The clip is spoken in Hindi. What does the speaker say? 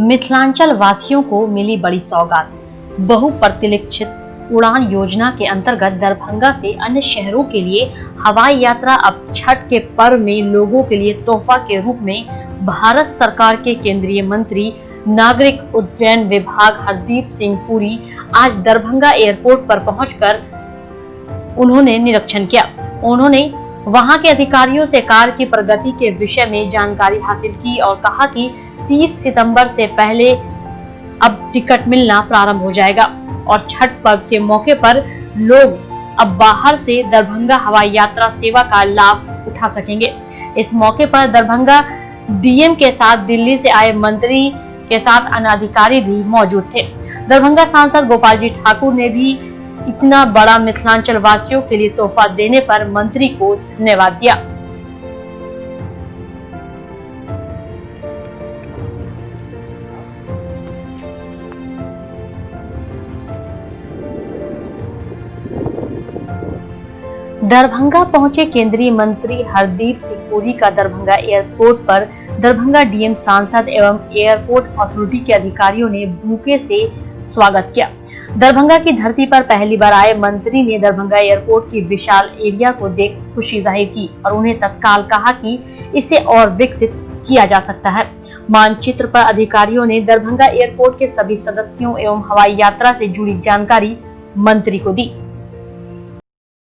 मिथिलांचल वासियों को मिली बड़ी सौगात। बहुप्रतीक्षित उड़ान योजना के अंतर्गत दरभंगा से अन्य शहरों के लिए हवाई यात्रा अब छठ के पर्व में लोगों के लिए तोहफा के रूप में भारत सरकार के केंद्रीय मंत्री नागरिक उड्डयन विभाग हरदीप सिंह पुरी आज दरभंगा एयरपोर्ट पर पहुंचकर उन्होंने निरीक्षण किया। उन्होंने वहां के अधिकारियों से कार्य की प्रगति के विषय में जानकारी हासिल की और कहा कि 30 सितंबर से पहले अब टिकट मिलना प्रारंभ हो जाएगा और छठ पर्व के मौके पर लोग अब बाहर से दरभंगा हवाई यात्रा सेवा का लाभ उठा सकेंगे। इस मौके पर दरभंगा डीएम के साथ दिल्ली से आए मंत्री के साथ अन्य अधिकारी भी मौजूद थे। दरभंगा सांसद गोपाल जी ठाकुर ने भी इतना बड़ा मिथिलांचल वासियों के लिए तोहफा देने पर मंत्री को धन्यवाद दिया। दरभंगा पहुंचे केंद्रीय मंत्री हरदीप सिंह पुरी का दरभंगा एयरपोर्ट पर दरभंगा डीएम सांसद एवं एयरपोर्ट अथॉरिटी के अधिकारियों ने बुके से स्वागत किया। दरभंगा की धरती पर पहली बार आए मंत्री ने दरभंगा एयरपोर्ट की विशाल एरिया को देख खुशी जाहिर की और उन्हें तत्काल कहा कि इसे और विकसित किया जा सकता है। मानचित्र पर अधिकारियों ने दरभंगा एयरपोर्ट के सभी सदस्यों एवं हवाई यात्रा से जुड़ी जानकारी मंत्री को दी।